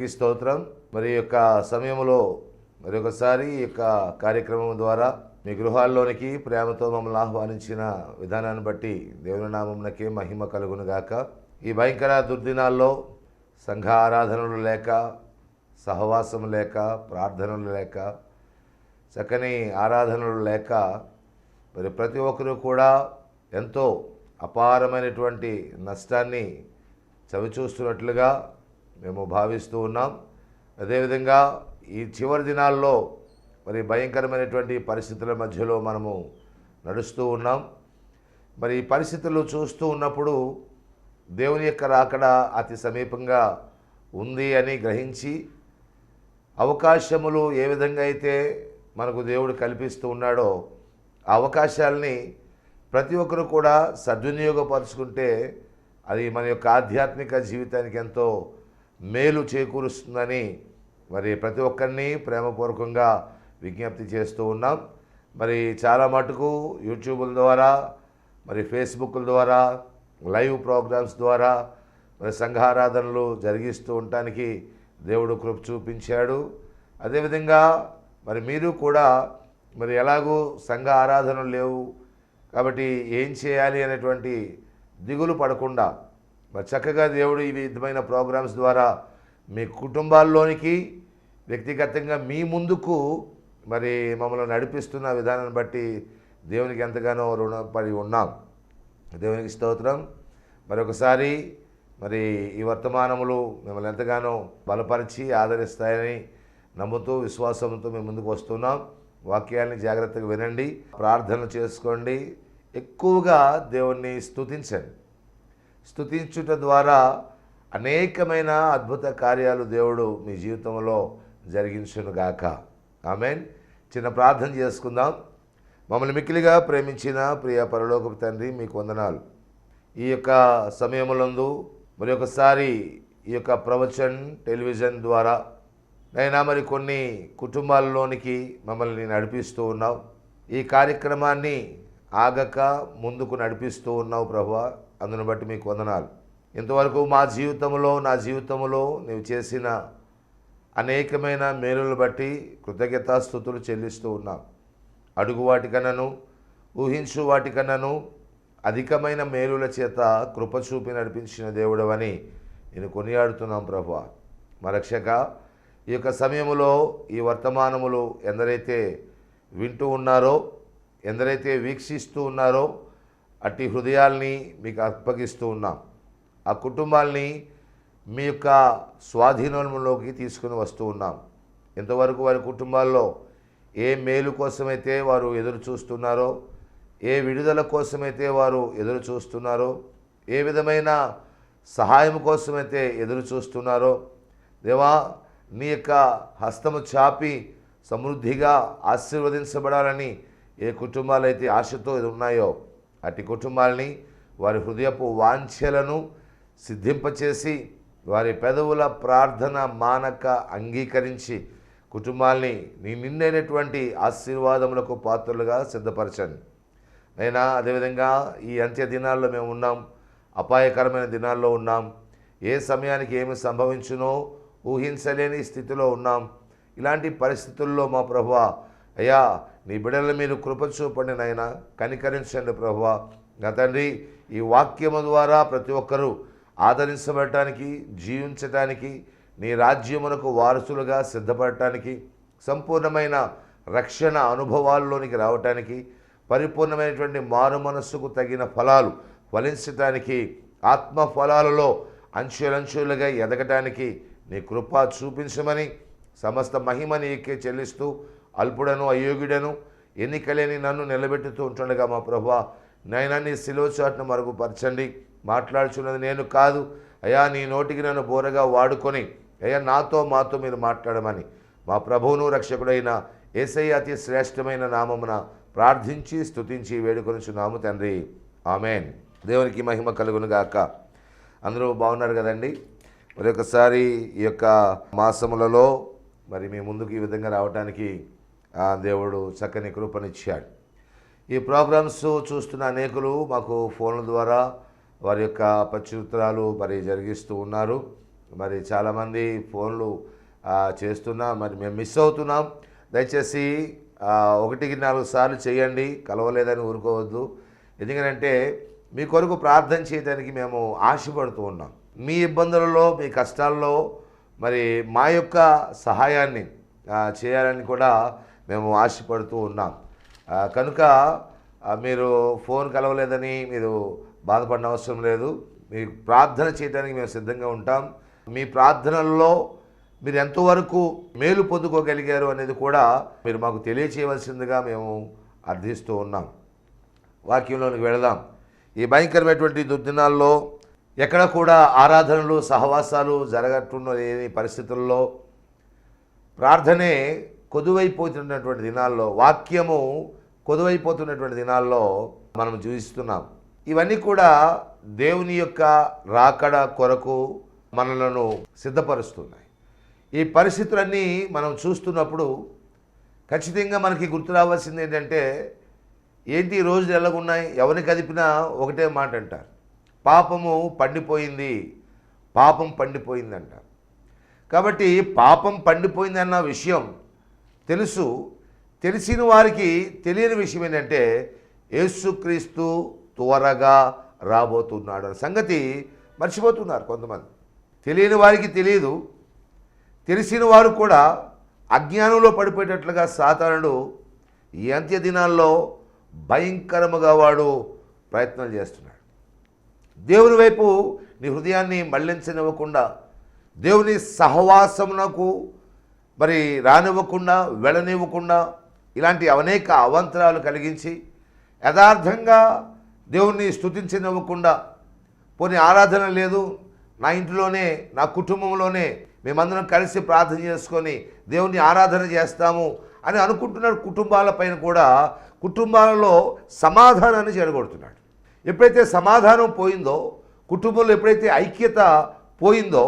దేవునికి స్తోత్రం. మరి యొక్క సమయంలో మరొకసారి ఈ యొక్క కార్యక్రమం ద్వారా మీ గృహాల్లోనికి ప్రేమతో మమ్మల్ని ఆహ్వానించిన విధానాన్ని బట్టి దేవుని నామమునకే మహిమ కలుగును గాక. ఈ భయంకర దుర్దినాల్లో సంఘ ఆరాధనలు లేక, సహవాసం లేక, ప్రార్థనలు లేక, చక్కని ఆరాధనలు లేక మరి ప్రతి ఒక్కరూ కూడా ఎంతో అపారమైనటువంటి నష్టాన్ని చవిచూస్తున్నట్లుగా మేము భావిస్తూ ఉన్నాం. అదేవిధంగా ఈ చివరి దినాల్లో మరి భయంకరమైనటువంటి పరిస్థితుల మధ్యలో మనము నడుస్తూ ఉన్నాం. మరి ఈ పరిస్థితులు చూస్తూ ఉన్నప్పుడు దేవుని యొక్క రాకడ అతి సమీపంగా ఉంది అని గ్రహించి అవకాశములు ఏ విధంగా అయితే మనకు దేవుడు కల్పిస్తూ ఉన్నాడో ఆ అవకాశాలని ప్రతి ఒక్కరు కూడా సద్వినియోగపరుచుకుంటే అది మన యొక్క ఆధ్యాత్మిక జీవితానికి ఎంతో మేలు చేకూరుస్తుందని మరి ప్రతి ఒక్కరిని ప్రేమపూర్వకంగా విజ్ఞప్తి చేస్తూ ఉన్నాం. మరి చాలా మటుకు యూట్యూబ్ల ద్వారా, మరి ఫేస్బుక్ల ద్వారా, లైవ్ ప్రోగ్రామ్స్ ద్వారా మరి సంఘారాధనలు జరిగిస్తూ ఉండటానికి దేవుడు కృప చూపించాడు. అదేవిధంగా మరి మీరు కూడా మరి ఎలాగూ సంఘ ఆరాధనలు లేవు కాబట్టి ఏం చేయాలి అనేటువంటి దిగులు పడకుండా మరి చక్కగా దేవుడు ఈ విధమైన ప్రోగ్రామ్స్ ద్వారా మీ కుటుంబాల్లోనికి వ్యక్తిగతంగా మీ ముందుకు మరి మమ్మల్ని నడిపిస్తున్న విధానాన్ని బట్టి దేవునికి ఎంతగానో రుణపడి ఉన్నాం. దేవునికి స్తోత్రం. మరొకసారి మరి ఈ వర్తమానములు మిమ్మల్ని ఎంతగానో బలపరిచి ఆదరిస్తాయని నమ్ముతూ విశ్వాసంతో మేము ముందుకు వస్తున్నాం. వాక్యాన్ని జాగ్రత్తగా వినండి, ప్రార్థన చేసుకోండి, ఎక్కువగా దేవుణ్ణి స్తుతించండి. స్తుతించుట ద్వారా అనేకమైన అద్భుత కార్యాలు దేవుడు మీ జీవితంలో జరిగించునుగాక. ఆమేన్. చిన్న ప్రార్థన చేసుకుందాం. మమ్మల్ని మిక్కిలిగా ప్రేమించిన ప్రియ పరలోకపు తండ్రి, మీకు వందనాలు. ఈ యొక్క సమయములందు మరి ఒకసారి ఈ యొక్క ప్రవచన్ టెలివిజన్ ద్వారా నైనా మరి కొన్ని కుటుంబాల్లోనికి మమ్మల్ని నడిపిస్తూ ఉన్నావు. ఈ కార్యక్రమాన్ని ఆగక ముందుకు నడిపిస్తూ ఉన్నావు ప్రభువా. అందును బట్టి మీకు వందనాలు. ఇంతవరకు మా జీవితంలో, నా జీవితంలో నీవు చేసిన అనేకమైన మేలులు బట్టి కృతజ్ఞతాస్తుతులు చెల్లిస్తూ ఉన్నాం. అడుగు వాటికన్నను, ఊహించు వాటికన్నను అధికమైన మేలుల చేత కృప చూపి నడిపించిన దేవుడవని నేను కొనియాడుతున్నాం ప్రభువా. మా రక్షక, ఈ యొక్క సమయంలో ఈ వర్తమానములు ఎందరైతే వింటూ ఉన్నారో, ఎందరైతే వీక్షిస్తూ ఉన్నారో అట్టి హృదయాల్ని మీకు అప్పగిస్తూ ఉన్నాం. ఆ కుటుంబాల్ని మీ యొక్క స్వాధీనంలోకి తీసుకుని వస్తూ ఉన్నాం. ఇంతవరకు వారి కుటుంబాల్లో ఏ మేలు కోసమైతే వారు ఎదురు చూస్తున్నారో, ఏ విడుదల కోసమైతే వారు ఎదురు చూస్తున్నారో, ఏ విధమైన సహాయం కోసమైతే ఎదురు చూస్తున్నారో, దేవా నీ యొక్క హస్తము చాపి సమృద్ధిగా ఆశీర్వదించబడాలని ఏ కుటుంబాలైతే ఆశతో ఉన్నాయో అట్టి కుటుంబాలని వారి హృదయపు వాంఛలను సిద్ధింపచేసి వారి పెదవుల ప్రార్థన మానక అంగీకరించి కుటుంబాల్ని నీ నిండైనటువంటి ఆశీర్వాదములకు పాత్రలుగా సిద్ధపరచండి. అయినా అదేవిధంగా ఈ అంత్య దినాల్లో మేము ఉన్నాం, అపాయకరమైన దినాల్లో ఉన్నాం. ఏ సమయానికి ఏమి సంభవించునో ఊహించలేని స్థితిలో ఉన్నాం. ఇలాంటి పరిస్థితుల్లో మా ప్రభువా, అయ్యా నీ బిడ్డల మీరు కృప చూపండి నాయనా, కనికరించండి ప్రభువా. నా తండ్రి, ఈ వాక్యము ద్వారా ప్రతి ఒక్కరూ ఆదరించబడటానికి, జీవించటానికి, నీ రాజ్యమునకు వారసులుగా సిద్ధపడటానికి, సంపూర్ణమైన రక్షణ అనుభవాల్లోనికి రావటానికి, పరిపూర్ణమైనటువంటి మారు మనస్సుకు తగిన ఫలాలు ఫలించటానికి, ఆత్మ ఫలాలలో అంచులంచులుగా ఎదగటానికి నీ కృప చూపించమని సమస్త మహిమ నీకే చెల్లిస్తూ అల్పుడను అయోగ్యుడను ఎన్నికలేని నన్ను నిలబెట్టుతూ ఉంటుండగా మా ప్రభువా, నైనా నీ శిలువ చాటును మరుగుపరచండి. మాట్లాడుచున్నది నేను కాదు అయ్యా, నీ నోటికి నన్ను బోరగా వాడుకొని అయ్యా నాతో మాతో మీరు మాట్లాడమని మా ప్రభువును రక్షకుడైన యేసయ్య అతి శ్రేష్టమైన నామమున ప్రార్థించి స్తుతించి వేడుకొనుచున్నాము తండ్రి. ఆమెన్. దేవునికి మహిమ కలుగును గాక. అందరూ బాగున్నారు కదండి. మరి ఒకసారి ఈ యొక్క మాసములలో మరి మీ ముందుకు ఈ విధంగా రావడానికి దేవుడు చక్కని కృపనిచ్చాడు. ఈ ప్రోగ్రామ్స్ చూస్తున్న అనేకులు మాకు ఫోన్ల ద్వారా వారి యొక్క ప్రత్యుత్తరాలు మరి జరిగిస్తూ ఉన్నారు. మరి చాలామంది ఫోన్లు చేస్తున్నా మరి మేము మిస్ అవుతున్నాం. దయచేసి 1-4 సార్లు చేయండి, కలవలేదని ఊరుకోవద్దు. ఎందుకంటే మీ కొరకు ప్రార్థన చేయడానికి మేము ఆశపడుతూ ఉన్నాం. మీ ఇబ్బందులలో, మీ కష్టాల్లో మరి మా యొక్క సహాయాన్ని చేయాలని కూడా మేము ఆశపడుతూ ఉన్నాం. కనుక మీరు ఫోన్ కలవలేదని మీరు బాధపడిన అవసరం లేదు. మీ ప్రార్థన చేయడానికి మేము సిద్ధంగా ఉంటాం. మీ ప్రార్థనల్లో మీరు ఎంతవరకు మేలు పొందుకోగలిగారు అనేది కూడా మీరు మాకు తెలియచేయవలసిందిగా మేము అర్థిస్తూ ఉన్నాం. వాక్యంలోనికి వెళదాం. ఈ భయంకరమైనటువంటి దుర్దినాల్లో ఎక్కడ కూడా ఆరాధనలు, సహవాసాలు జరగట్టున్న లేని పరిస్థితుల్లో ప్రార్థనే కొదువైపోతున్నటువంటి దినాల్లో, వాక్యము కొదువైపోతున్నటువంటి దినాల్లో మనం జీవిస్తున్నాం. ఇవన్నీ కూడా దేవుని యొక్క రాకడ కొరకు మనలను సిద్ధపరుస్తున్నాయి. ఈ పరిస్థితులన్నీ మనం చూస్తున్నప్పుడు ఖచ్చితంగా మనకి గుర్తు రావాల్సింది ఏంటంటే, ఏంటి ఈ రోజులు ఎలాగున్నాయి, ఎవరిని కదిపినా ఒకటే మాట అంటారు, పాపము పండిపోయింది, పాపం పండిపోయింది అంటారు. కాబట్టి పాపం పండిపోయింది అన్న విషయం తెలుసు. తెలిసిన వారికి తెలియని విషయం ఏంటంటే యేసుక్రీస్తు త్వరగా రాబోతున్నాడు అన్న సంగతి మర్చిపోతున్నారు కొంతమంది. తెలియని వారికి తెలియదు, తెలిసిన వారు కూడా అజ్ఞానంలో పడిపోయేటట్లుగా సాతానుడు ఈ అంత్య దినాల్లో భయంకరముగా వాడు ప్రయత్నాలు చేస్తున్నాడు. దేవుని వైపు నీ హృదయాన్ని మళ్లించనివ్వకుండా, దేవుని సహవాసమునకు మరి రానివ్వకుండా, వెళ్ళనివ్వకుండా, ఇలాంటి అనేక అవాంతరాలు కలిగించి యథార్థంగా దేవుణ్ణి స్తుతించనివ్వకుండా, పోనీ ఆరాధన లేదు, నా ఇంట్లోనే, నా కుటుంబంలోనే మేమందరం కలిసి ప్రార్థన చేసుకొని దేవుని ఆరాధన చేస్తాము అని అనుకుంటున్నాడు. కుటుంబాలపైన కూడా, కుటుంబాలలో సమాధానాన్ని చెడగొడుతున్నాడు. ఎప్పుడైతే సమాధానం పోయిందో, కుటుంబంలో ఎప్పుడైతే ఐక్యత పోయిందో,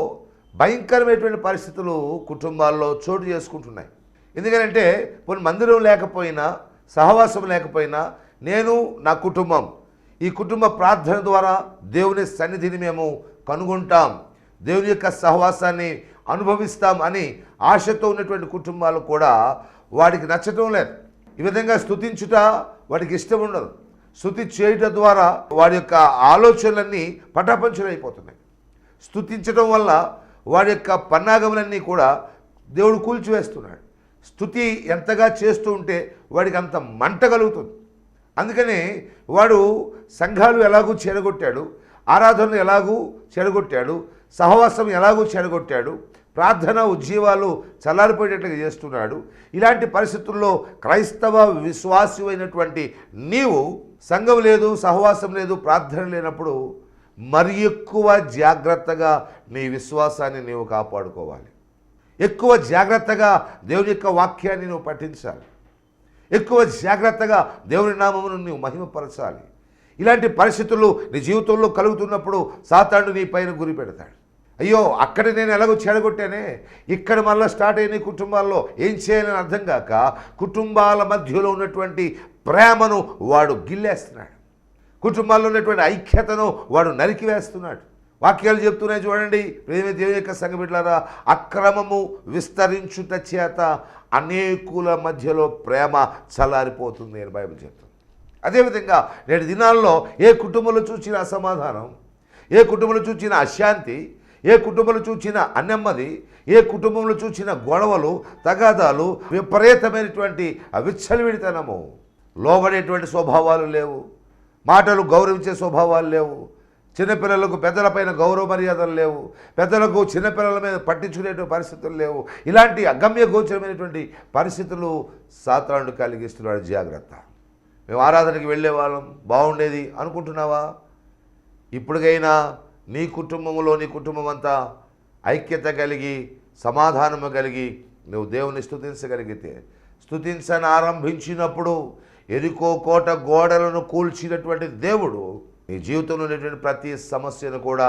భయంకరమైనటువంటి పరిస్థితులు కుటుంబాల్లో చోటు చేసుకుంటున్నాయి. ఎందుకంటే కొన్ని మందిరం లేకపోయినా, సహవాసం లేకపోయినా, నేను నా కుటుంబం, ఈ కుటుంబ ప్రార్థన ద్వారా దేవుని సన్నిధిని మేము కనుగొంటాం, దేవుని యొక్క సహవాసాన్ని అనుభవిస్తాం అని ఆశతో ఉన్నటువంటి కుటుంబాలు కూడా వాడికి నచ్చటం లేదు. ఈ విధంగా స్తుతించుట వాడికి ఇష్టం ఉండదు. స్తుతి చేయుట ద్వారా వాడి యొక్క ఆలోచనలన్నీ పటాపంచలైపోతున్నాయి. స్తుతించడం వల్ల వాడి యొక్క పన్నాగములన్నీ కూడా దేవుడు కూల్చివేస్తున్నాడు. స్తుతి ఎంతగా చేస్తూ ఉంటే వాడికి అంత మంట కలుగుతుంది. అందుకని వాడు సంఘాలు ఎలాగూ చెడగొట్టాడు, ఆరాధనలు ఎలాగూ చెడగొట్టాడు, సహవాసం ఎలాగూ చెడగొట్టాడు, ప్రార్థన ఉజ్జీవాలు చల్లారిపోయేటట్లుగా చేస్తున్నాడు. ఇలాంటి పరిస్థితుల్లో క్రైస్తవ విశ్వాసమైనటువంటి నీవు సంఘం లేదు, సహవాసం లేదు, ప్రార్థన లేనప్పుడు మరి ఎక్కువ జాగ్రత్తగా నీ విశ్వాసాన్ని నీవు కాపాడుకోవాలి. ఎక్కువ జాగ్రత్తగా దేవుని యొక్క వాక్యాన్ని నువ్వు పఠించాలి. ఎక్కువ జాగ్రత్తగా దేవుని నామమును నువ్వు మహిమపరచాలి. ఇలాంటి పరిస్థితులు నీ జీవితంలో కలుగుతున్నప్పుడు సాతానుడు నీ పైన గురి పెడతాడు. అయ్యో, అక్కడ నేను ఎలాగో చెడగొట్టానే, ఇక్కడ మళ్ళీ స్టార్ట్ అయిన కుటుంబాల్లో ఏం చేయాలని అర్థం కాక కుటుంబాల మధ్యలో ఉన్నటువంటి ప్రేమను వాడు గిల్లేస్తున్నాడు. కుటుంబాల్లో ఉన్నటువంటి ఐక్యతను వాడు నరికివేస్తున్నాడు. వాక్యాలు చెప్తున్నాయి చూడండి, ప్రేమ దేవుని యొక్క సంఘ బిడ్డలారా, అక్రమము విస్తరించుట చేత అనేకుల మధ్యలో ప్రేమ చల్లారిపోతుంది అని బైబిల్ చెప్తుంది. అదేవిధంగా నేటి దినాల్లో ఏ కుటుంబంలో చూసిన అసమాధానం, ఏ కుటుంబంలో చూసిన అశాంతి, ఏ కుటుంబంలో చూసిన అన్నెమ్మది, ఏ కుటుంబంలో చూసిన గొడవలు, తగాదాలు, విపరీతమైనటువంటి విచ్చలవిడితనము, లోబడేటువంటి స్వభావాలు లేవు, మాటలు గౌరవించే స్వభావాలు లేవు, చిన్నపిల్లలకు పెద్దలపైన గౌరవ మర్యాదలు లేవు, పెద్దలకు చిన్నపిల్లల మీద పట్టించుకునేటువంటి పరిస్థితులు లేవు. ఇలాంటి అగమ్య గోచరమైనటువంటి పరిస్థితులు సాతానుడు కలిగిస్తున్నాడు. జాగ్రత్త. మేము ఆరాధనకి వెళ్ళే వాళ్ళం బాగుండేది అనుకుంటున్నావా? ఇప్పటికైనా నీ కుటుంబంలో నీ కుటుంబం అంతా ఐక్యత కలిగి, సమాధానము కలిగి నువ్వు దేవుని స్తుతించగలిగితే, స్తుతించని ఆరంభించినప్పుడు ఎరికో కోట గోడలను కూల్చినటువంటి దేవుడు నీ జీవితంలో ఉన్నటువంటి ప్రతి సమస్యను కూడా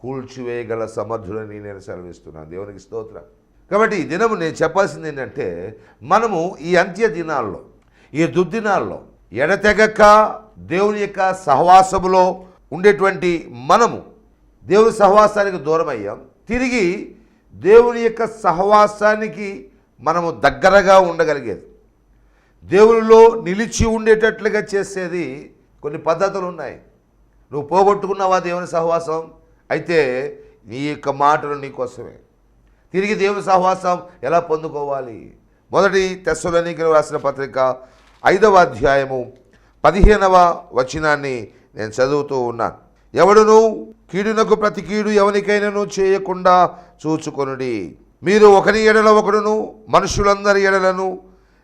కూల్చివేయగల సమర్థుడని నేను సెలవిస్తున్నాను. దేవునికి స్తోత్రం. కాబట్టి ఈ దినము నేను చెప్పాల్సింది ఏంటంటే, మనము ఈ అంత్య దినాల్లో, ఈ దుర్దినాల్లో ఎడతెగక దేవుని యొక్క సహవాసములో ఉండేటువంటి మనము దేవుని సహవాసానికి దూరం అయ్యాం. తిరిగి దేవుని యొక్క సహవాసానికి మనము దగ్గరగా ఉండగలిగేది, దేవునిలో నిలిచి ఉండేటట్లుగా చేసేది కొన్ని పద్ధతులు ఉన్నాయి. నువ్వు పోగొట్టుకున్నావా దేవుని సహవాసం? అయితే నీ యొక్క మాటలు నీ కోసమే. తిరిగి దేవుని సహవాసం ఎలా పొందుకోవాలి? మొదటి తెస్సలోనికీయులకు రాసిన పత్రిక 5వ అధ్యాయము 15వ వచనాన్ని నేను చదువుతూ ఉన్నాను. ఎవడును కీడునకు ప్రతి కీడు ఎవరికైనాను చేయకుండా చూచుకొనుడి. మీరు ఒకరి ఎడల ఒకడును మనుషులందరి ఎడలను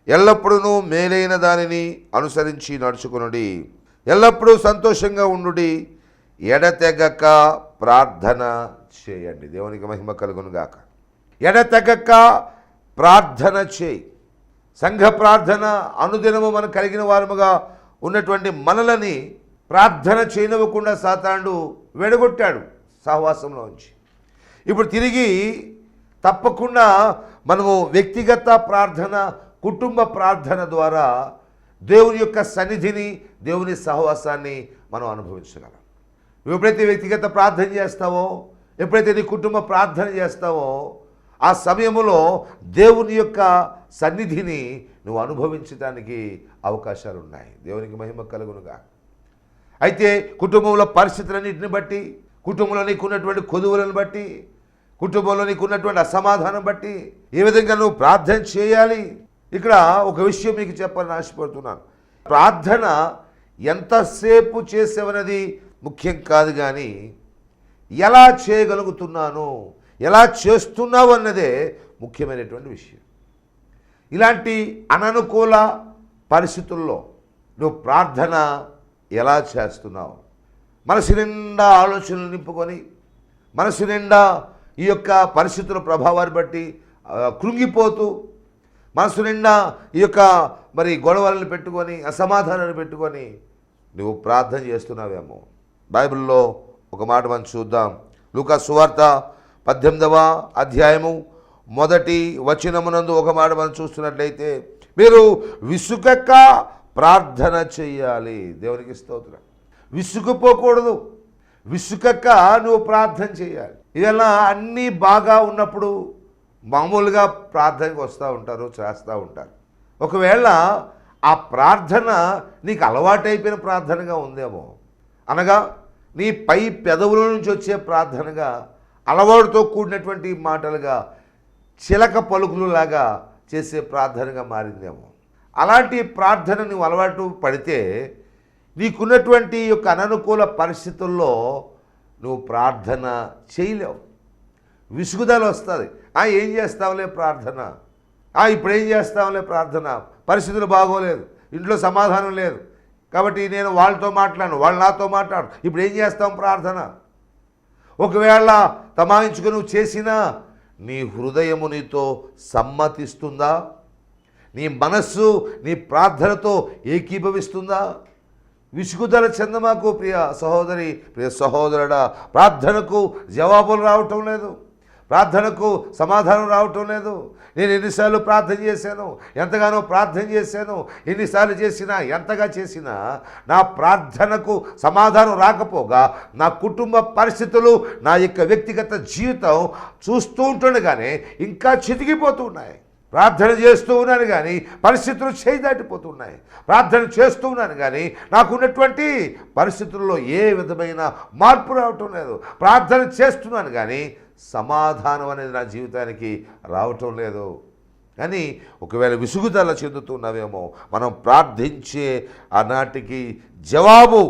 ఎల్లప్పుడూ మేలైన దానిని అనుసరించి నడుచుకొనుడి. ఎల్లప్పుడూ సంతోషంగా ఉండుడి. ఎడతెగక ప్రార్థన చేయండి. దేవునికి మహిమ కలుగునుగాక. ఎడతెగక ప్రార్థన చేయి. సంఘ ప్రార్థన అనుదినము మనం కలిగిన వారముగా ఉన్నటువంటి మనలని ప్రార్థన చేయనివ్వకుండా సాతానుడు వెడగొట్టాడు సహవాసంలోంచి. ఇప్పుడు తిరిగి తప్పకుండా మనము వ్యక్తిగత ప్రార్థన, కుటుంబ ప్రార్థన ద్వారా దేవుని యొక్క సన్నిధిని, దేవుని సహవాసాన్ని మనం అనుభవించగలం. ఎప్పుడైతే వ్యక్తిగత ప్రార్థన చేస్తావో, ఎప్పుడైతే నీ కుటుంబ ప్రార్థన చేస్తావో, ఆ సమయంలో దేవుని యొక్క సన్నిధిని నువ్వు అనుభవించడానికి అవకాశాలు ఉన్నాయి. దేవునికి మహిమ కలుగునుగా. అయితే కుటుంబంలో పరిస్థితులన్నింటిని బట్టి, కుటుంబంలో నీకున్నటువంటి కొదువులను బట్టి, కుటుంబంలో నీకున్నటువంటి అసమాధానం బట్టి ఏ విధంగా నువ్వు ప్రార్థన చేయాలి? ఇక్కడ ఒక విషయం మీకు చెప్పాలని ఆశపడుతున్నాను. ప్రార్థన ఎంతసేపు చేసేవన్నది ముఖ్యం కాదు, కానీ ఎలా చేయగలుగుతున్నాను, ఎలా చేస్తున్నావు అన్నదే ముఖ్యమైనటువంటి విషయం. ఇలాంటి అననుకూల పరిస్థితుల్లో నువ్వు ప్రార్థన ఎలా చేస్తున్నావు? మనసు నిండా ఆలోచనలు నింపుకొని, మనసు నిండా ఈ యొక్క పరిస్థితుల ప్రభావాన్ని బట్టి కృంగిపోతూ, మనసు నిండా ఈ యొక్క గొడవలను పెట్టుకొని, అసమాధానాన్ని పెట్టుకొని నువ్వు ప్రార్థన చేస్తున్నావేమో. బైబిల్లో ఒక మాట మనం చూద్దాం. లూకా సువార్త 18వ అధ్యాయము 1వ వచనమునందు ఒక మాట మనం చూస్తున్నట్లయితే, మీరు విసుగక ప్రార్థన చేయాలి. దేవునికి స్తోత్రం. విసుగుపోకూడదు, విసుగక నువ్వు ప్రార్థన చేయాలి. ఇలా అన్నీ బాగా ఉన్నప్పుడు మామూలుగా ప్రార్థనకు వస్తూ ఉంటారు, చేస్తూ ఉంటారు. ఒకవేళ ఆ ప్రార్థన నీకు అలవాటైపోయిన ప్రార్థనగా ఉందేమో, అనగా నీ పై పెదవుల నుంచి వచ్చే ప్రార్థనగా, అలవాటుతో కూడినటువంటి మాటలుగా, చిలక పలుకులులాగా చేసే ప్రార్థనగా మారిందేమో. అలాంటి ప్రార్థన నువ్వు అలవాటు పడితే నీకున్నటువంటి యొక్క అననుకూల పరిస్థితుల్లో నువ్వు ప్రార్థన చేయలేవు. విసుగుదల వస్తుంది. ఏం చేస్తావులే ప్రార్థన, ఇప్పుడు ఏం చేస్తావులే ప్రార్థన, పరిస్థితులు బాగోలేదు, ఇంట్లో సమాధానం లేదు, కాబట్టి నేను వాళ్ళతో మాట్లాడను, వాళ్ళు నాతో మాట్లాడు, ఇప్పుడు ఏం చేస్తాం ప్రార్థన. ఒకవేళ తమాయించుకుని నువ్వు చేసినా నీ హృదయము నీతో సమ్మతిస్తుందా? నీ మనస్సు నీ ప్రార్థనతో ఏకీభవిస్తుందా? విసుగుదల చెందమాకు ప్రియ సహోదరి, ప్రియ సహోదరుడా. ప్రార్థనకు జవాబులు రావటం లేదు, ప్రార్థనకు సమాధానం రావటం లేదు. నేను ఎన్నిసార్లు ప్రార్థన చేశాను, ఎంతగానో ప్రార్థన చేశాను, ఎన్నిసార్లు చేసినా, ఎంతగా చేసినా నా ప్రార్థనకు సమాధానం రాకపోగా నా కుటుంబ పరిస్థితులు, నా యొక్క వ్యక్తిగత జీవితం చూస్తూ ఉంటుండగానే ఇంకా చితికిపోతూ ఉన్నాయి. ప్రార్థన చేస్తూ ఉన్నాను కానీ పరిస్థితులు చేయి దాటిపోతున్నాయి. ప్రార్థన చేస్తూ ఉన్నాను కానీ నాకున్నటువంటి పరిస్థితుల్లో ఏ విధమైన మార్పు రావటం లేదు. ప్రార్థన చేస్తున్నాను కానీ సమాధానం అనేది నా జీవితానికి రావటం లేదు. కానీ ఒకవేళ విసుగుదల చెందుతున్నావేమో, మనం ప్రార్థించే ఆనాటికి జవాబు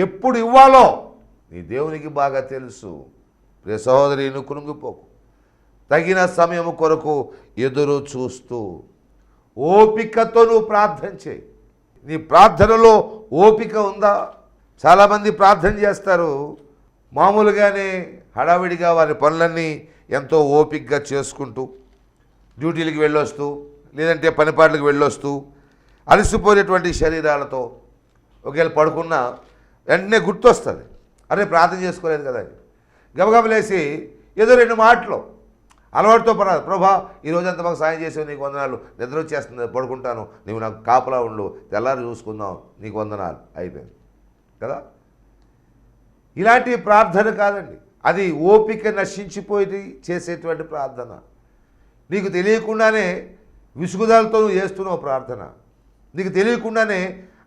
ఎప్పుడు ఇవ్వాలో నీ దేవునికి బాగా తెలుసు. ప్రియ సహోదరి, నువ్వు కునుంగిపోకు. తగిన సమయం కొరకు ఎదురు చూస్తూ ఓపికతో నువ్వు ప్రార్థన చేయి. నీ ప్రార్థనలో ఓపిక ఉందా? చాలామంది ప్రార్థన చేస్తారు, మామూలుగానే హడావిడిగా వారి పనులన్నీ ఎంతో ఓపికగా చేసుకుంటూ, డ్యూటీలకు వెళ్ళొస్తూ, లేదంటే పనిపాట్లకు వెళ్ళొస్తూ, అలసిపోయినటువంటి శరీరాలతో ఒకవేళ పడుకున్నా వెంటనే గుర్తొస్తుంది, అరే ప్రార్థన చేసుకోలేదు కదా. గబగబలేసి ఏదో 2 మాటలు అలవాటుతో పడాలి. ప్రభా, ఈరోజంతా మాకు సాయం చేసావు, నీకు వందనాలు, నిద్ర వచ్చేస్తుంది, పడుకుంటాను, నీవు నాకు కాపలా ఉండు, తెల్లారి చూసుకుందాం, నీకు వందనాలు, అయిపోయింది కదా. ఇలాంటి ప్రార్థన కాదండి. అది ఓపిక నశించిపోయి చేసేటువంటి ప్రార్థన. నీకు తెలియకుండానే విసుగుదలతో నువ్వు చేస్తున్నావు ప్రార్థన. నీకు తెలియకుండానే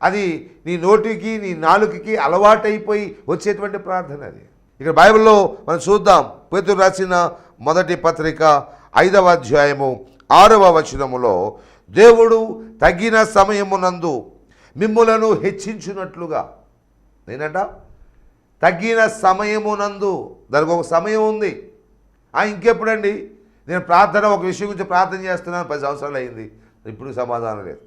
అది నీ నోటికి నీ నాలుకకి అలవాటైపోయి వచ్చేటువంటి ప్రార్థన అది. ఇక్కడ బైబిల్లో మనం చూద్దాం. పేతురు రాసిన మొదటి పత్రిక 5వ అధ్యాయము 6వ వచనములో, దేవుడు తగిన సమయమునందు మిమ్ములను హెచ్చించున్నట్లుగా. నేనంట తగిన సమయమునందు, దానికి ఒక సమయం ఉంది. ఇంకెప్పుడండి నేను ప్రార్థన ఒక విషయం గురించి ప్రార్థన చేస్తున్నాను, 10 సంవత్సరాలు అయింది, ఇప్పుడు సమాధానం లేదు.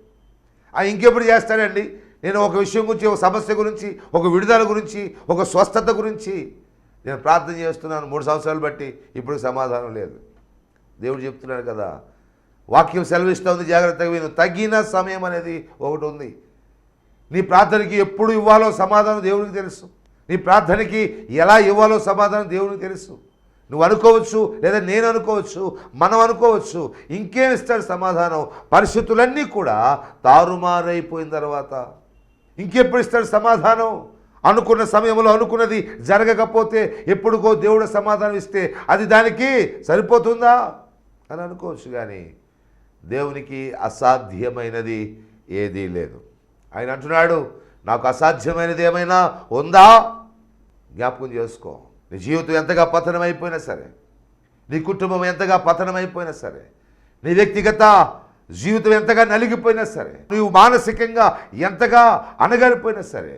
ఇంకెప్పుడు చేస్తానండి నేను ఒక విషయం గురించి, ఒక సమస్య గురించి, ఒక విడుదల గురించి, ఒక స్వస్థత గురించి నేను ప్రార్థన చేస్తున్నాను 3 సంవత్సరాలు బట్టి, ఇప్పుడు సమాధానం లేదు. దేవుడు చెప్తున్నాడు కదా, వాక్యం సెలవిస్తుంది, జాగ్రత్తగా విను. తగిన సమయం అనేది ఒకటి ఉంది. నీ ప్రార్థనకి ఎప్పుడు ఇవ్వాలో సమాధానం దేవునికి తెలుసు. నీ ప్రార్థనకి ఎలా ఇవ్వాలో సమాధానం దేవునికి తెలుసు. నువ్వు అనుకోవచ్చు, లేదా నేను అనుకోవచ్చు, మనం అనుకోవచ్చు, ఇంకేం ఇస్తాడు సమాధానం? పరిస్థితులన్నీ కూడా తారుమారైపోయిన తర్వాత ఇంకెప్పుడు ఇస్తాడు సమాధానం? అనుకున్న సమయంలో అనుకున్నది జరగకపోతే ఎప్పుడుకో దేవుడు సమాధానం ఇస్తే అది దానికి సరిపోతుందా అని అనుకోవచ్చు. కానీ దేవునికి అసాధ్యమైనది ఏదీ లేదు. ఆయన అంటున్నాడు, నాకు అసాధ్యమైనది ఏమైనా ఉందా? జ్ఞాపకం చేసుకో. నీ జీవితం ఎంతగా పతనమైపోయినా సరే, నీ కుటుంబం ఎంతగా పతనమైపోయినా సరే, నీ వ్యక్తిగత జీవితం ఎంతగా నలిగిపోయినా సరే, నువ్వు మానసికంగా ఎంతగా అణగారిపోయినా సరే,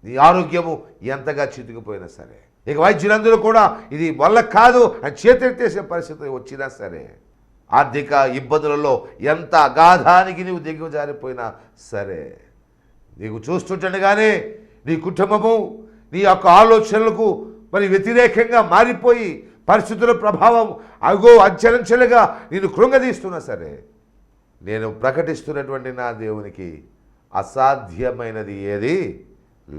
నీ ఆరోగ్యము ఎంతగా చితికిపోయినా సరే, ఇక వైద్యులందరూ కూడా ఇది వల్ల కాదు అని చేతెత్తేసే పరిస్థితి వచ్చినా సరే, ఆర్థిక ఇబ్బందులలో ఎంత అగాధానికి నీవు దిగజారిపోయినా సరే, నీకు చూస్తుండగానే నీ కుటుంబము నీ యొక్క ఆలోచనలకు మరి వ్యతిరేకంగా మారిపోయి పరిస్థితుల ప్రభావం అగో అంచెలంచెలుగా నేను కృంగదీస్తున్నా సరే, నేను ప్రకటిస్తున్నటువంటి నా దేవునికి అసాధ్యమైనది ఏది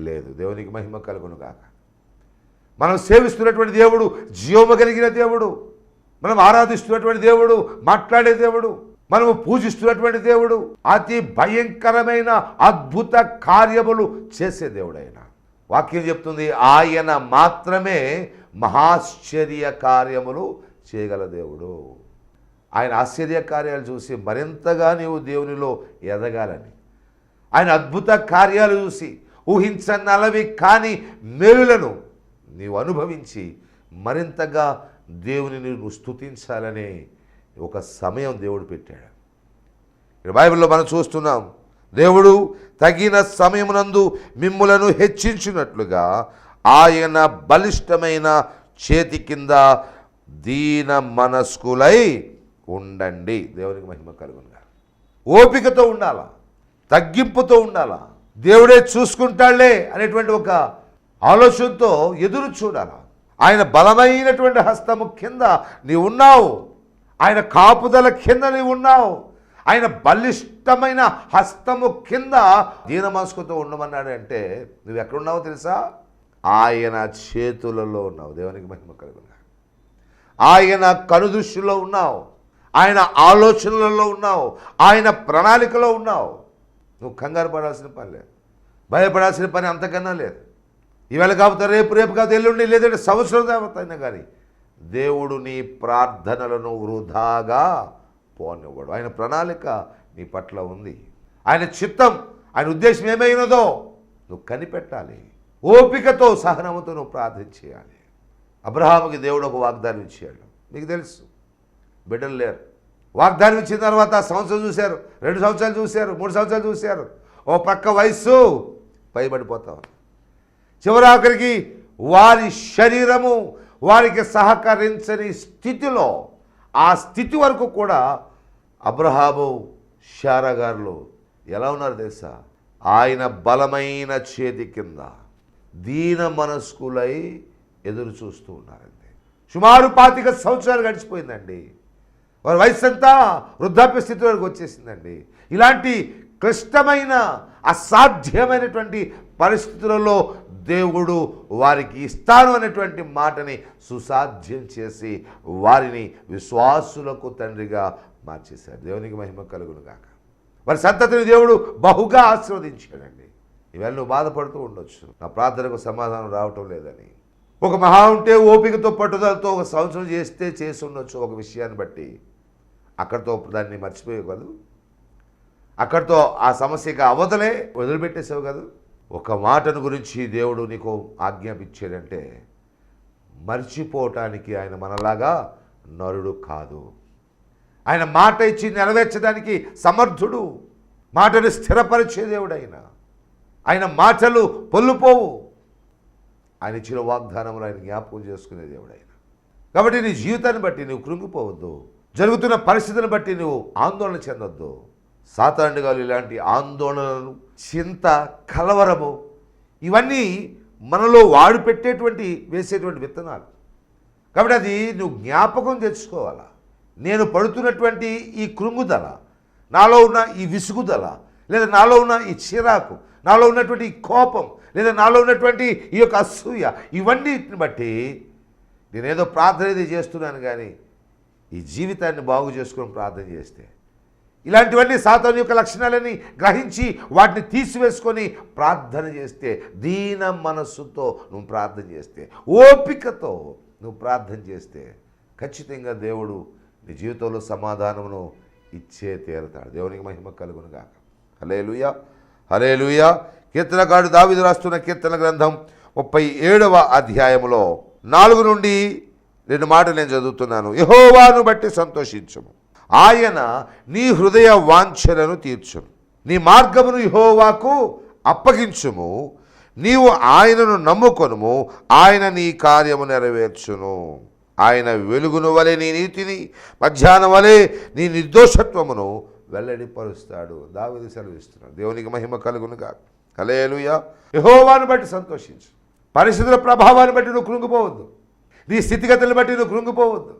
లేదు. దేవునికి మహిమ కలుగును గాక. మనం సేవిస్తున్నటువంటి దేవుడు జీవము కలిగిన దేవుడు, మనం ఆరాధిస్తున్నటువంటి దేవుడు, మాట్లాడే దేవుడు, మనము పూజిస్తున్నటువంటి దేవుడు, అతి భయంకరమైన అద్భుత కార్యములు చేసే దేవుడు. ఆయన వాక్యం చెప్తుంది, ఆయన మాత్రమే మహాశ్చర్య కార్యములు చేయగల దేవుడు. ఆయన ఆశ్చర్య కార్యాలు చూసి మరింతగా నీవు దేవునిలో ఎదగాలని, ఆయన అద్భుత కార్యాలు చూసి ఊహించనలవి కాని మేలులను నీవు అనుభవించి మరింతగా దేవుని నువ్వు స్తుతించాలనే ఒక సమయం దేవుడు పెట్టాడు. ఇక్కడ బైబిల్లో మనం చూస్తున్నాం, దేవుడు తగిన సమయమునందు మిమ్ములను హెచ్చించినట్లుగా ఆయన బలిష్టమైన చేతి కింద దీన మనస్కులై ఉండండి. దేవునికి మహిమ కలుగునుగా. ఓపికతో ఉండాలా, తగ్గింపుతో ఉండాలా, దేవుడే చూసుకుంటాడులే అనేటువంటి ఒక ఆలోచనతో ఎదురు చూడాలా. ఆయన బలమైనటువంటి హస్తము కింద నీవు ఉన్నావు, ఆయన కాపుదల కింద నీవు ఉన్నావు, ఆయన బలిష్టమైన హస్తము కింద దీన మనస్కుతో ఉండమన్నాడు. అంటే నువ్వు ఎక్కడున్నావో తెలుసా? ఆయన చేతులలో ఉన్నావు. దేవునికి మహిమ కలుగునుగా. ఆయన కనుదృష్టిలో ఉన్నావు, ఆయన ఆలోచనలలో ఉన్నావు, ఆయన ప్రణాళికలో ఉన్నావు. నువ్వు కంగారు పడాల్సిన పని లేదు, భయపడాల్సిన పని అంతకన్నా లేదు. ఈవేళ కాకపోతే రేపు, రేపు కాకపోతే ఎల్లుండి, లేదంటే సంవత్సరం అయినా కానీ దేవుడు నీ ప్రార్థనలను వృధాగా పోనివ్వడు. ఆయన ప్రణాళిక నీ పట్ల ఉంది. ఆయన చిత్తం, ఆయన ఉద్దేశం ఏమైనదో నువ్వు కనిపెట్టాలి. ఓపికతో సహనముతో నువ్వు ప్రార్థన చేయాలి. అబ్రహాముకి దేవుడు ఒక వాగ్దానం ఇచ్చాడు. మీకు తెలుసు, బిడ్డలు లేరు. వాగ్దానం ఇచ్చిన తర్వాత సంవత్సరం చూశారు, 2 సంవత్సరాలు చూశారు, 3 సంవత్సరాలు చూశారు. ఓ పక్క వయస్సు పైబడిపోతాం. చివరాఖరికి వారి శరీరము వారికి సహకరించని స్థితిలో, ఆ స్థితి వరకు కూడా అబ్రహాము శారా గారు ఎలా ఉన్నారు తెలుసా? ఆయన బలమైన చేతి కింద దీన మనస్కులై ఎదురు చూస్తూ ఉన్నారండి. సుమారు 25 సంవత్సరాలు గడిచిపోయిందండి. వారి వయసు అంతా వృద్ధాప్య స్థితి వరకు వచ్చేసిందండి. ఇలాంటి క్లిష్టమైన అసాధ్యమైనటువంటి పరిస్థితులలో దేవుడు వారికి ఇస్తాను అనేటువంటి మాటని సుసాధ్యం చేసి వారిని విశ్వాసులకు తండ్రిగా మార్చేశారు. దేవునికి మహిమ కలుగును గాక. వారి సంతతిని దేవుడు బహుగా ఆశీర్వదించాడండి. ఇవాళ నువ్వు బాధపడుతూ ఉండొచ్చు, నా ప్రార్థనకు సమాధానం రావటం లేదని. ఒక మహా ఉంటే ఓపికతో పట్టుదలతో ఒక సంవత్సరం చేసి ఉండొచ్చు ఒక విషయాన్ని బట్టి. అక్కడితో దాన్ని మర్చిపోయగలదు. అక్కడితో ఆ సమస్యకి అవతలే వదిలిపెట్టేసావు కదా. ఒక మాటను గురించి దేవుడు నీకు ఆజ్ఞాపించాడంటే మర్చిపోవటానికి ఆయన మనలాగా నరుడు కాదు. ఆయన మాట ఇచ్చి నెరవేర్చడానికి సమర్థుడు. మాటను స్థిరపరిచే దేవుడు ఆయన మాటలు పొల్లుపోవు. ఆయన ఇచ్చిన వాగ్దానములు ఆయన జ్ఞాపకం చేసుకునే దేవుడు కాబట్టి నీ జీవితాన్ని బట్టి నువ్వు కృంగిపోవద్దు. జరుగుతున్న పరిస్థితులను బట్టి నువ్వు ఆందోళన చెందొద్దు. సాతానుగాలు ఇలాంటి ఆందోళనలు, చింత, కలవరము ఇవన్నీ మనలో వాడు పెట్టేటువంటి వేసేటువంటి విత్తనాలు. కాబట్టి అది నువ్వు జ్ఞాపకం తెచ్చుకోవాలా. నేను పడుతున్నటువంటి ఈ కృంగుదల, నాలో ఉన్న ఈ విసుగుదల, లేదా నాలో ఉన్న ఈ చిరాకు, నాలో ఉన్నటువంటి ఈ కోపం, లేదా నాలో ఉన్నటువంటి ఈ యొక్క అసూయ, ఇవన్నిటిని బట్టి నేనేదో ప్రార్థన చేస్తున్నాను. కానీ ఈ జీవితాన్ని బాగు చేసుకొని ప్రార్థన చేస్తే, ఇలాంటివన్నీ సాతాను యొక్క లక్షణాలని గ్రహించి వాటిని తీసివేసుకొని ప్రార్థన చేస్తే, దీన మనస్సుతో నువ్వు ప్రార్థన చేస్తే, ఓపికతో నువ్వు ప్రార్థన చేస్తే ఖచ్చితంగా దేవుడు నీ జీవితంలో సమాధానమును ఇచ్చే తీరతాడు. దేవునికి మహిమ కలుగును గాక. హల్లెలూయా, హల్లెలూయా. కీర్తనకారుడు దావీదు రాస్తున్న కీర్తన గ్రంథం 37వ అధ్యాయంలో 4 నుండి 2 మాటలు నేను చదువుతున్నాను. యెహోవాను బట్టి సంతోషించుము, ఆయన నీ హృదయ వాంఛలను తీర్చును. నీ మార్గమును యెహోవాకు అప్పగించుము, నీవు ఆయనను నమ్ముకొనుము, ఆయన నీ కార్యము నెరవేర్చును. ఆయన వెలుగును వలె నీ నీతిని, మధ్యాహ్నం వలె నీ నిర్దోషత్వమును వెల్లడిపరుస్తాడు. దావీదు సెలవిస్తున్నాడు. దేవునికి మహిమ కలుగును గాక. హల్లెలూయా. యెహోవాను బట్టి సంతోషించు. పరిస్థితుల ప్రభావాన్ని బట్టి నువ్వు కృంగిపోవద్దు. నీ స్థితిగతులను బట్టి నువ్వు కృంగిపోవద్దు.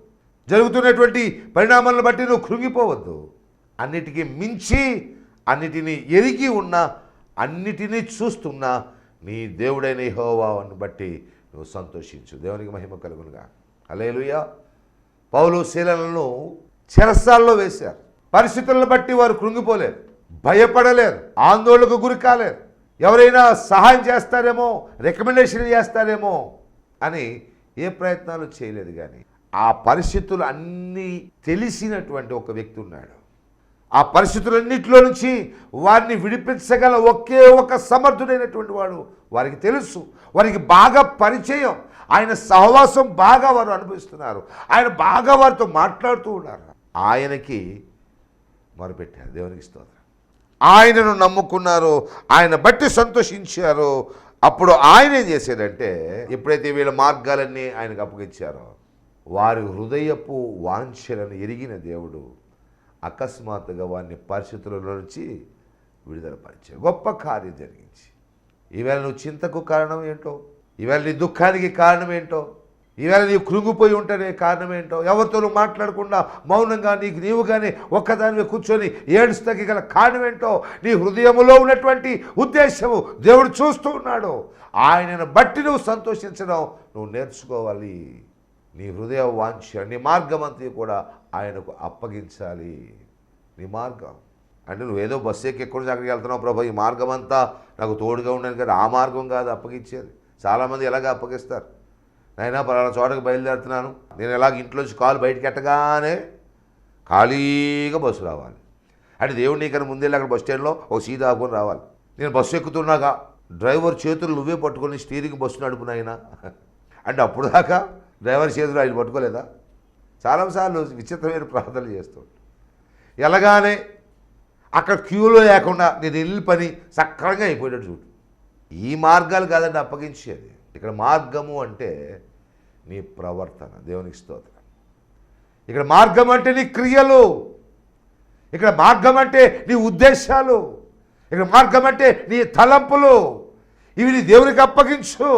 జరుగుతున్నటువంటి పరిణామాలను బట్టి నువ్వు కృంగిపోవద్దు. అన్నిటికీ మించి, అన్నిటినీ ఎరిగి ఉన్న, అన్నిటినీ చూస్తున్న నీ దేవుడైన యెహోవాను బట్టి నువ్వు సంతోషించు. దేవునికి మహిమ కలుగునుగా. హల్లెలూయా. పౌలు శీలను చెరసాల్లో వేశారు. పరిస్థితులను బట్టి వారు కృంగిపోలేరు, భయపడలేరు, ఆందోళనకు గురి కాలేరు. ఎవరైనా సహాయం చేస్తారేమో, రికమెండేషన్ చేస్తారేమో అని ఏ ప్రయత్నాలు చేయలేదు. కానీ ఆ పరిస్థితులు అన్నీ తెలిసినటువంటి ఒక వ్యక్తి ఉన్నాడు. ఆ పరిస్థితులన్నింటిలో నుంచి వారిని విడిపించగల ఒకే ఒక సమర్థుడైనటువంటి వాడు వారికి తెలుసు. వారికి బాగా పరిచయం. ఆయన సహవాసం బాగా వారు అనుభవిస్తున్నారు. ఆయన బాగా వారితో మాట్లాడుతూ ఉన్నారు. ఆయనకి మొరపెట్టారు. దేవునికి స్తోత్రం. ఆయనను నమ్ముకున్నారు, ఆయన బట్టి సంతోషించారు. అప్పుడు ఆయన ఏం చేశాడంటే, ఎప్పుడైతే వీళ్ళ మార్గాలన్నీ ఆయనకు అప్పగించారో, వారి హృదయపు వాంఛలను ఎరిగిన దేవుడు అకస్మాత్తుగా వారిని పరిస్థితులలో నుంచి విడుదలపరిచాడు. గొప్ప కార్యం జరిగించి, ఈవేళ నువ్వు చింతకు కారణం ఏంటో, ఈవేళ నీ దుఃఖానికి కారణం ఏంటో, ఈవేళ నీవు కృంగిపోయి ఉంటేనే కారణం ఏంటో, ఎవరితో నువ్వు మాట్లాడకుండా మౌనంగా నీవుగానే ఒక్కదానివే కూర్చొని ఏడుస్తకి గల కారణం ఏంటో, నీ హృదయంలో ఉన్నటువంటి ఉద్దేశము దేవుడు చూస్తూ ఉన్నాడు. ఆయనను బట్టి నువ్వు సంతోషించడం నువ్వు నేర్చుకోవాలి. నీ హృదయ వాంఛ, నీ మార్గం అంతా కూడా ఆయనకు అప్పగించాలి. నీ మార్గం అంటే నువ్వేదో బస్సు ఎక్కి ఎక్కడి నుంచి అక్కడికి వెళ్తున్నావు, ప్రభు ఈ మార్గం అంతా నాకు తోడుగా ఉండను కదా, ఆ మార్గం కాదు అప్పగించేది. చాలామంది ఎలాగ అప్పగిస్తారు, నైనా పలానా చోటకి బయలుదేరుతున్నాను, నేను ఎలాగ ఇంట్లోంచి కాలు బయటకు ఎట్టగానే ఖాళీగా బస్సు రావాలి అంటే దేవుడు నీకన్నా ముందే అక్కడ బస్ స్టాండ్లో ఒక సీట్ ఆపుకొని రావాలి. నేను బస్సు ఎక్కుతున్నాగా డ్రైవర్ చేతులు నువ్వే పట్టుకొని స్టీరింగ్ బస్సు నడుపునైనా అంటే అప్పుడు దాకా డ్రైవర్ చేతులు ఆయన పట్టుకోలేదా? చాలాసార్లు విచిత్రమైన ప్రార్థనలు చేస్తూ ఎలాగానే అక్కడ క్యూలో లేకుండా నేను వెళ్ళి పని సక్రంగా అయిపోయేటట్టు చూడు. ఈ మార్గాలు కాదండి అప్పగించేది. ఇక్కడ మార్గము అంటే నీ ప్రవర్తన. దేవునికి స్తోత్రం. ఇక్కడ మార్గం అంటే నీ క్రియలు, ఇక్కడ మార్గం అంటే నీ ఉద్దేశాలు, ఇక్కడ మార్గం అంటే నీ తలంపులు. ఇవి నీ దేవునికి అప్పగించు.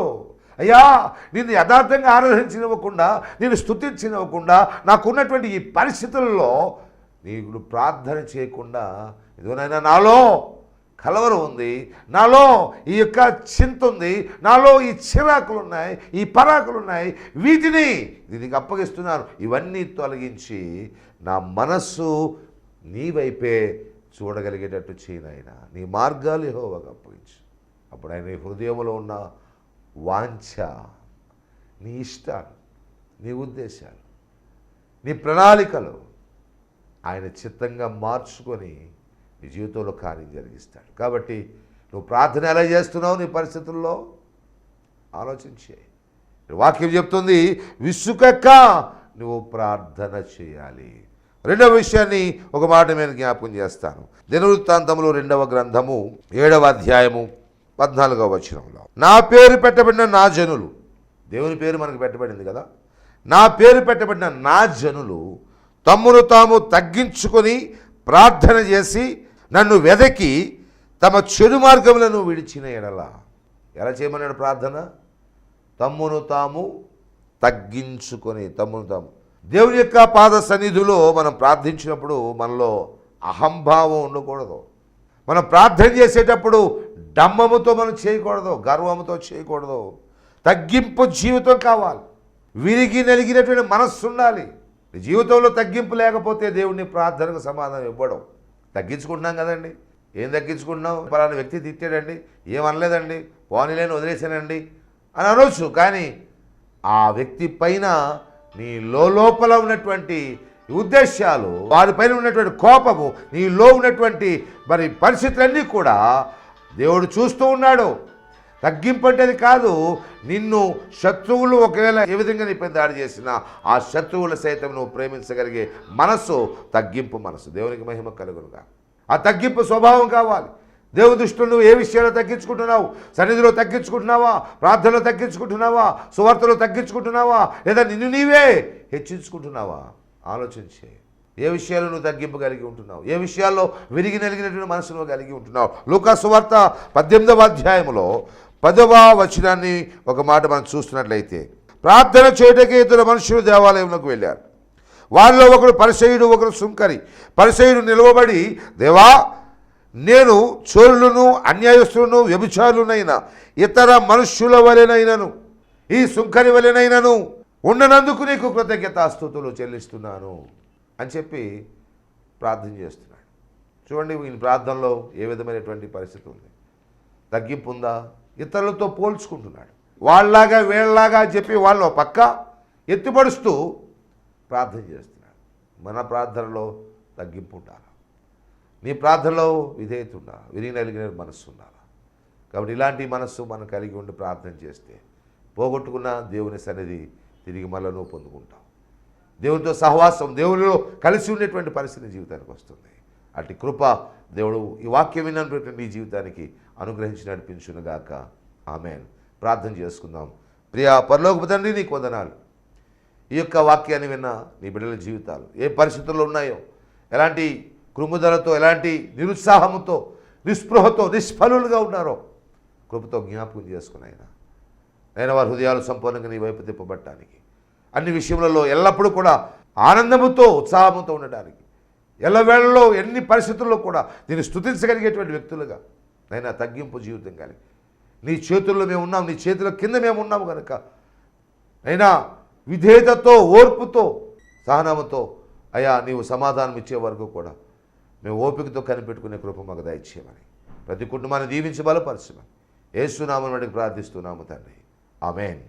అయ్యా, నిన్ను యథార్థంగా ఆరాధించనివ్వకుండా, నేను స్తుతించనివ్వకుండా, నాకున్నటువంటి ఈ పరిస్థితుల్లో నీకు ప్రార్థన చేయకుండా, ఇదిగోనైనా నాలో కలవరం ఉంది, నాలో ఈ యొక్క చింత ఉంది, నాలో ఈ చిరాకులు ఉన్నాయి, ఈ పరాకులు ఉన్నాయి, వీటిని దీనికి అప్పగిస్తున్నాను. ఇవన్నీ తొలగించి నా మనస్సు నీ వైపే చూడగలిగేటట్టు చేయనైనా నీ మార్గాలు యెహోవాకు అప్పగించు. అప్పుడు ఆయన హృదయంలో ఉన్న వాంఛ, నీ ఇష్టాలు, నీ ఉద్దేశాలు, నీ ప్రణాళికలు ఆయన చిత్తంగా మార్చుకొని నీ జీవితంలో కార్యం జరిగిస్తాడు. కాబట్టి నువ్వు ప్రార్థన ఎలా చేస్తున్నావు నీ పరిస్థితుల్లో ఆలోచించే. వాక్యం చెప్తుంది, విసుకక నువ్వు ప్రార్థన చేయాలి. రెండవ విషయాన్ని ఒక మాట నేను జ్ఞాపకం చేస్తాను. దినవృత్తాంతములు 2వ గ్రంథము 7వ అధ్యాయము 14వ వచనంలో, నా పేరు పెట్టబడిన నా జనులు, దేవుని పేరు మనకు పెట్టబడింది కదా, నా పేరు పెట్టబడిన నా జనులు తమ్మును తాము తగ్గించుకొని ప్రార్థన చేసి నన్ను వెదకి తమ చెడు మార్గములను విడిచిన ఎడల. ఎలా చేయమన్నాడు ప్రార్థన? తమ్మును తాము తగ్గించుకొని, తమ్మును తాము. దేవుని యొక్క పాద సన్నిధిలో మనం ప్రార్థించినప్పుడు మనలో అహంభావం ఉండకూడదు. మనం ప్రార్థన చేసేటప్పుడు డమ్మముతో మనం చేయకూడదు, గర్వముతో చేయకూడదు. తగ్గింపు జీవితం కావాలి. విరిగి నలిగినటువంటి మనస్సు ఉండాలి. జీవితంలో తగ్గింపు లేకపోతే దేవుడిని ప్రార్థనకు సమాధానం ఇవ్వడం. తగ్గించుకుంటున్నాం కదండి, ఏం తగ్గించుకుంటున్నాం? పలానా వ్యక్తి తిట్టాడండి, ఏమనలేదండి, పోనీలేని వదిలేసానండి అని అనొచ్చు. కానీ ఆ వ్యక్తి పైన నీ లోపల ఉన్నటువంటి ఉద్దేశాలు, వారిపైన ఉన్నటువంటి కోపము, నీలో ఉన్నటువంటి మరి పరిస్థితులన్నీ కూడా దేవుడు చూస్తూ ఉన్నాడు. తగ్గింపు అంటే అది కాదు. నిన్ను శత్రువులు ఒకవేళ ఏ విధంగా నీపై దాడి చేసినా ఆ శత్రువుల సైతం నువ్వు ప్రేమించగలిగే మనస్సు తగ్గింపు మనసు. దేవునికి మహిమ కలుగునుగా. ఆ తగ్గింపు స్వభావం కావాలి. దేవుని దృష్టిలో నువ్వు ఏ విషయాల్లో తగ్గించుకుంటున్నావు? సన్నిధిలో తగ్గించుకుంటున్నావా? ప్రార్థనలో తగ్గించుకుంటున్నావా? సువార్తలో తగ్గించుకుంటున్నావా? లేదా నిన్ను నీవే హెచ్చించుకుంటున్నావా? ఆలోచించే. ఏ విషయాల్లో నువ్వు తగ్గింపు కలిగి ఉంటున్నావు? ఏ విషయాల్లో విరిగి నలిగినటువంటి మనసు నువ్వు కలిగి ఉంటున్నావు? లూకా సువార్త 18వ అధ్యాయంలో 10వ వచనాన్ని ఒక మాట మనం చూస్తున్నట్లయితే, ప్రార్థన చేయటకే ఇద్దరు మనుషులు దేవాలయంలోకి వెళ్ళారు. వారిలో ఒకడు పరిసయ్యుడు, ఒకడు సుంకరి. పరిసయ్యుడు నిలవబడి, దేవా, నేను చోరులను, అన్యాయస్తులను, వ్యభిచారులనైనా ఇతర మనుష్యుల వలెనైనను ఈ సుంకరి వలెనైనను ఉండనందుకు నీకు కృతజ్ఞతాస్తుతులు చెల్లిస్తున్నాను అని చెప్పి ప్రార్థన చేస్తున్నాడు. చూడండి, ఈ ప్రార్థనలో ఏ విధమైనటువంటి పరిస్థితి ఉంది? తగ్గింపు ఉందా? ఇతరులతో పోల్చుకుంటున్నాడు. వాళ్ళలాగా వీళ్ళలాగా చెప్పి వాళ్ళు పక్క ఎత్తిపడుస్తూ ప్రార్థన చేస్తున్నాడు. మన ప్రార్థనలో తగ్గింపు ఉండాలి. నీ ప్రార్థనలో విధేయత ఉండాలి, విరిగి నలిగిన మనస్సు ఉండాలి. కాబట్టి ఇలాంటి మనస్సు మనం కలిగి ఉండి ప్రార్థన చేస్తే పోగొట్టుకున్న దేవుని సన్నిధి తిరిగి మళ్ళీ నువ్వు పొందుకుంటావు. దేవునితో సహవాసం, దేవునిలో కలిసి ఉండేటువంటి పరిస్థితి జీవితానికి వస్తుంది. అటు కృప దేవుడు ఈ వాక్యం విన్నటువంటి నీ జీవితానికి అనుగ్రహించి నడిపించునుగాక. ఆమేన్. ప్రార్థన చేసుకుందాం. ప్రియా పరలోకపు తండ్రి, నీకు వందనాలు. ఈ యొక్క వాక్యాన్ని విన్న నీ బిడ్డల జీవితాలు ఏ పరిస్థితుల్లో ఉన్నాయో, ఎలాంటి కృంగుదలతో, ఎలాంటి నిరుత్సాహంతో, నిస్పృహతో, నిష్ఫలులుగా ఉన్నారో కృపతో జ్ఞాపకం చేసుకున్నాయినా నేను వారి హృదయాలు సంపూర్ణంగా నీ వైపు తిప్పబట్టడానికి, అన్ని విషయములలో ఎల్లప్పుడూ కూడా ఆనందముతో, ఉత్సాహంతో ఉండడానికి, ఎల్లవేళలో ఎన్ని పరిస్థితుల్లో కూడా నేను స్తుతించగలిగేటువంటి వ్యక్తులుగా నైనా తగ్గింపు జీవితం కలిగి నీ చేతుల్లో మేము ఉన్నాం, నీ చేతుల కింద మేము ఉన్నాము కనుక అయినా విధేయతతో, ఓర్పుతో, సహనముతో అయ్యా నీవు సమాధానం ఇచ్చే వరకు కూడా మేము ఓపికతో కనిపెట్టుకునే కృప మాకు దయచేయమని, ప్రతి కుటుంబాన్ని దీవించి బలపరచమని యేసు నామమున ప్రార్థిస్తున్నాము తండ్రి. ఆమేన్.